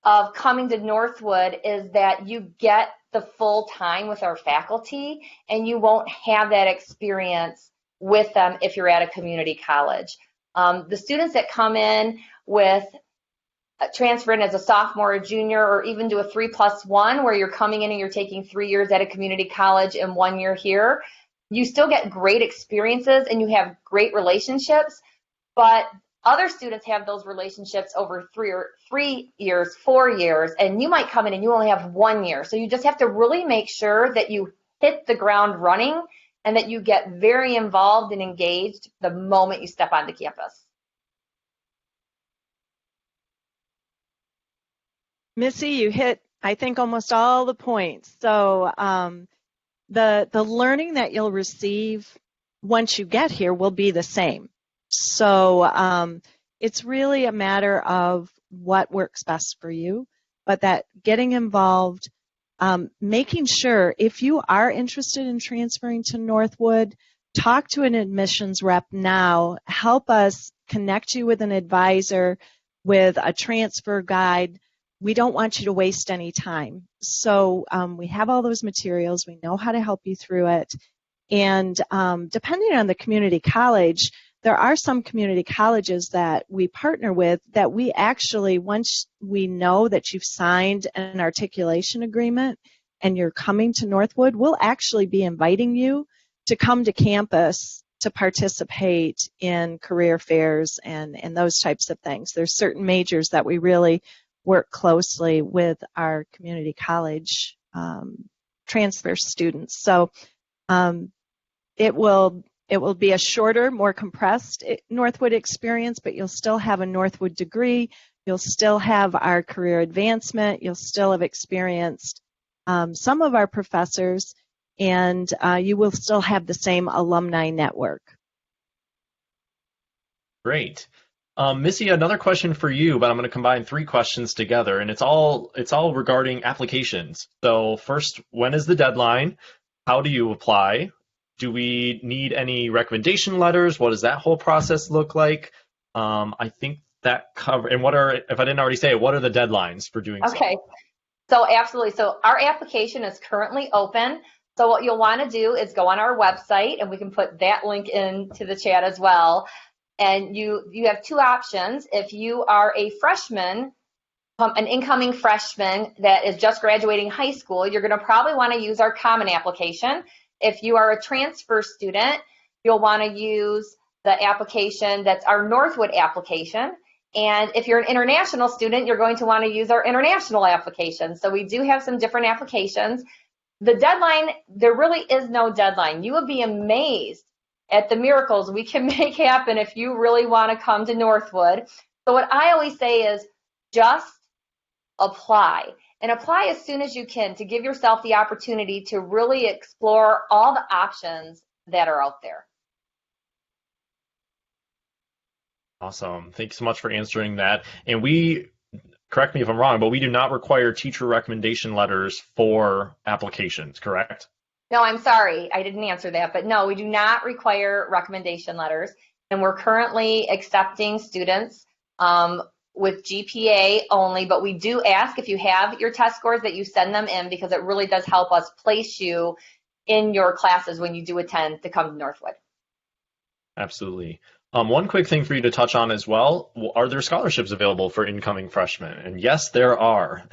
S14: of coming to Northwood is that you get the full time with our faculty, and you won't have that experience with them if you're at a community college. The students that come in with transferring as a sophomore or junior, or even do a 3+1 where you're coming in and you're taking 3 years at a community college and 1 year here, you still get great experiences and you have great relationships, but other students have those relationships over 3 years, 4 years, and you might come in and you only have 1 year. So you just have to really make sure that you hit the ground running and that you get very involved and engaged the moment you step onto campus.
S12: Missy, you hit, I think, almost all the points. So the learning that you'll receive once you get here will be the same. So it's really a matter of what works best for you, but that getting involved, making sure if you are interested in transferring to Northwood, talk to an admissions rep now, help us connect you with an advisor, with a transfer guide. We don't want you to waste any time. So we have all those materials. We know how to help you through it. And depending on the community college, there are some community colleges that we partner with that we actually, once we know that you've signed an articulation agreement and you're coming to Northwood, we'll actually be inviting you to come to campus to participate in career fairs and those types of things. There's certain majors that we really work closely with our community college transfer students. So it will be a shorter, more compressed Northwood experience, but you'll still have a Northwood degree. You'll still have our career advancement. You'll still have experienced some of our professors, and you will still have the same alumni network.
S1: Great. Missy, another question for you, but I'm going to combine 3 questions together, and it's all regarding applications. So first, when is the deadline? How do you apply? Do we need any recommendation letters? What does that whole process look like? I think that cover. And if I didn't already say it, what are the deadlines for doing so?
S14: Okay. So absolutely. So our application is currently open. So what you'll want to do is go on our website, and we can put that link into the chat as well. And you have 2 options. If you are a freshman, an incoming freshman that is just graduating high school, you're going to probably want to use our common application. If you are a transfer student, you'll want to use the application that's our Northwood application. And if you're an international student, you're going to want to use our international application. So we do have some different applications. The deadline, there really is no deadline. You would be amazed at the miracles we can make happen if you really want to come to Northwood. So what I always say is just apply. And apply as soon as you can to give yourself the opportunity to really explore all the options that are out there.
S1: Awesome. Thank you so much for answering that. And correct me if I'm wrong, but we do not require teacher recommendation letters for applications, correct?
S14: No, I'm sorry, I didn't answer that, but no, we do not require recommendation letters, and we're currently accepting students with GPA only, but we do ask if you have your test scores that you send them in, because it really does help us place you in your classes when you do attend to come to Northwood.
S1: Absolutely. One quick thing for you to touch on as well, are there scholarships available for incoming freshmen? And yes, there are.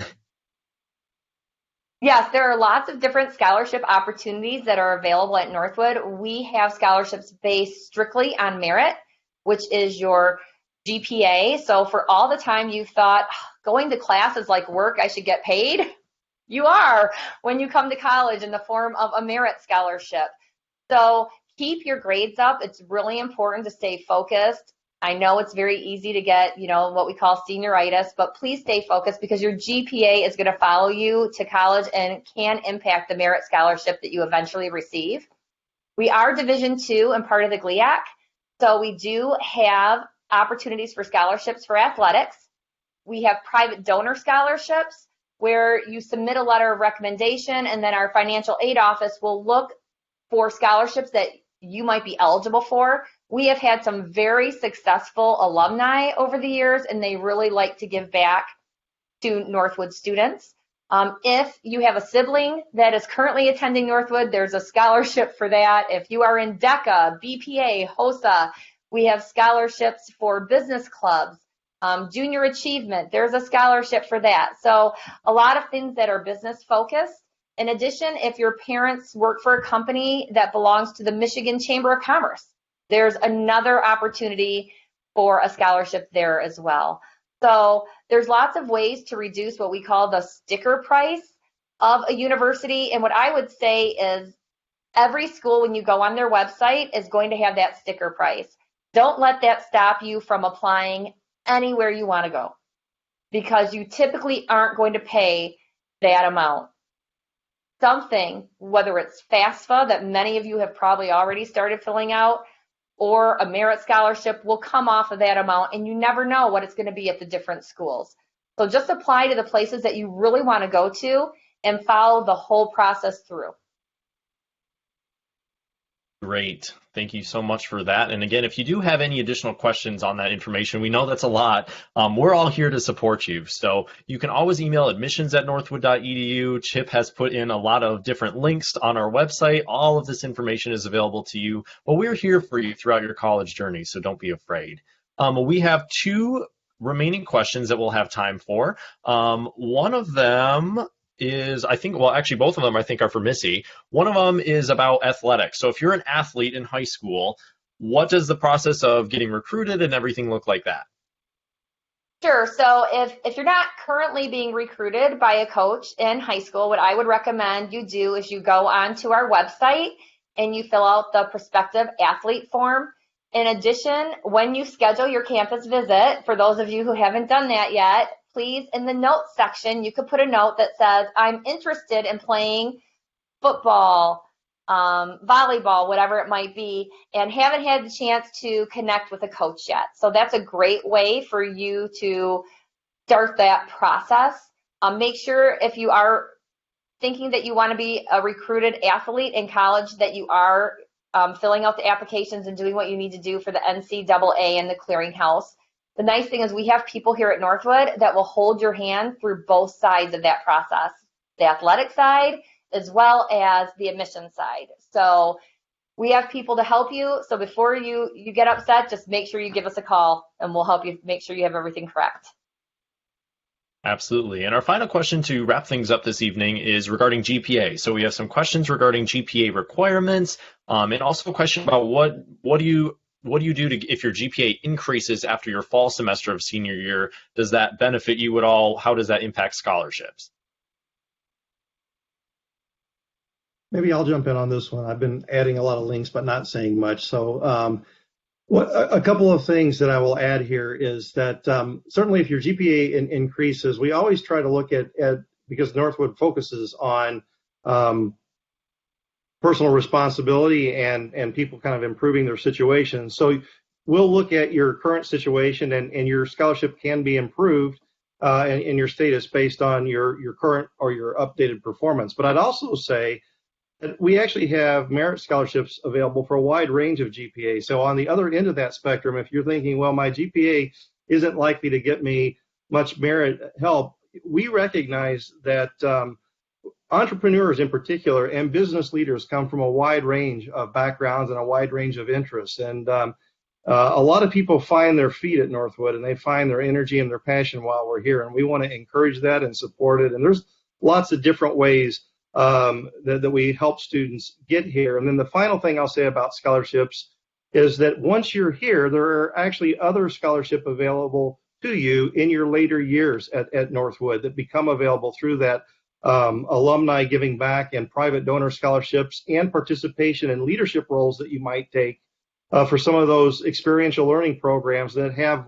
S14: Yes, there are lots of different scholarship opportunities that are available at Northwood. We have scholarships based strictly on merit, which is your GPA. So for all the time you thought going to class is like work, I should get paid, you are when you come to college in the form of a merit scholarship. So keep your grades up. It's really important to stay focused. I know it's very easy to get, what we call senioritis, but please stay focused, because your GPA is going to follow you to college and can impact the merit scholarship that you eventually receive. We are Division II and part of the GLIAC, so we do have opportunities for scholarships for athletics. We have private donor scholarships where you submit a letter of recommendation, and then our financial aid office will look for scholarships that you might be eligible for. We have had some very successful alumni over the years, and they really like to give back to Northwood students. If you have a sibling that is currently attending Northwood, there's a scholarship for that. If you are in DECA, BPA, HOSA, we have scholarships for business clubs, junior achievement, there's a scholarship for that. So a lot of things that are business focused. In addition, if your parents work for a company that belongs to the Michigan Chamber of Commerce, there's another opportunity for a scholarship there as well. So there's lots of ways to reduce what we call the sticker price of a university. And what I would say is every school, when you go on their website, is going to have that sticker price. Don't let that stop you from applying anywhere you want to go, because you typically aren't going to pay that amount. Something, whether it's FAFSA that many of you have probably already started filling out, or a merit scholarship, will come off of that amount, and you never know what it's going to be at the different schools. So just apply to the places that you really want to go to and follow the whole process through.
S1: Great. Thank you so much for that. And again, if you do have any additional questions on that information, we know that's a lot. We're all here to support you. So you can always email admissions@northwood.edu. Chip has put in a lot of different links on our website. All of this information is available to you. But we're here for you throughout your college journey, so don't be afraid. We have two remaining questions that we'll have time for. One of them is, actually both of them I think are for Missy. One of them is about athletics. So if you're an athlete in high school, what does the process of getting recruited and everything look like that?
S14: Sure. So if you're not currently being recruited by a coach in high school, what I would recommend you do is you go onto our website and you fill out the prospective athlete form. In addition, when you schedule your campus visit, for those of you who haven't done that yet, please, in the notes section, you could put a note that says, I'm interested in playing football, volleyball, whatever it might be, and haven't had the chance to connect with a coach yet. So that's a great way for you to start that process. Make sure if you are thinking that you want to be a recruited athlete in college that you are filling out the applications and doing what you need to do for the NCAA and the clearinghouse. The nice thing is we have people here at Northwood that will hold your hand through both sides of that process, the athletic side as well as the admission side. So we have people to help you. So before you get upset, just make sure you give us a call and we'll help you make sure you have everything correct.
S1: Absolutely. And our final question to wrap things up this evening is regarding GPA. So we have some questions regarding GPA requirements, and also a question about what do you do if your GPA increases after your fall semester of senior year? Does that benefit you at all? How does that impact scholarships?
S6: Maybe I'll jump in on this one. I've been adding a lot of links, but not saying much. So a couple of things that I will add here is that certainly if your GPA increases, we always try to look at because Northwood focuses on personal responsibility and people kind of improving their situation. So we'll look at your current situation and your scholarship can be improved and your status based on your current or your updated performance. But I'd also say We actually have merit scholarships available for a wide range of GPA. So on the other end of that spectrum, if you're thinking, well, my GPA isn't likely to get me much merit help, we recognize that entrepreneurs in particular and business leaders come from a wide range of backgrounds and a wide range of interests. And a lot of people find their feet at Northwood, and they find their energy and their passion while we're here. And we want to encourage that and support it. And there's lots of different ways that we help students get here. And then the final thing I'll say about scholarships is that once you're here, there are actually other scholarship available to you in your later years at Northwood that become available through that alumni giving back and private donor scholarships and participation in leadership roles that you might take for some of those experiential learning programs that have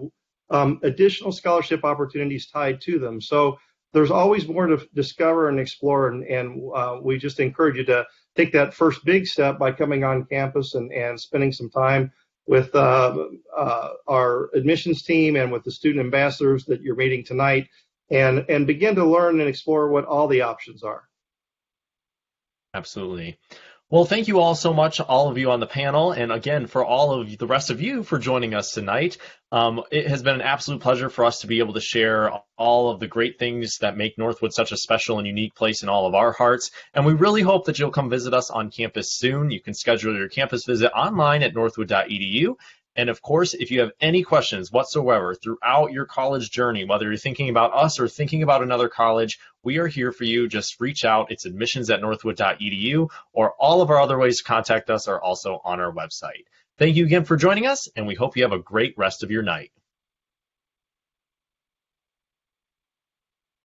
S6: additional scholarship opportunities tied to them. So there's always more to discover and explore, and we just encourage you to take that first big step by coming on campus and spending some time with our admissions team and with the student ambassadors that you're meeting tonight, and begin to learn and explore what all the options are.
S1: Absolutely. Well, thank you all so much, all of you on the panel, and again, for all of the rest of you for joining us tonight. It has been an absolute pleasure for us to be able to share all of the great things that make Northwood such a special and unique place in all of our hearts, and we really hope that you'll come visit us on campus soon. You can schedule your campus visit online at northwood.edu. And of course, if you have any questions whatsoever throughout your college journey, whether you're thinking about us or thinking about another college, we are here for you. Just reach out. It's admissions@northwood.edu, or all of our other ways to contact us are also on our website. Thank you again for joining us, and we hope you have a great rest of your night.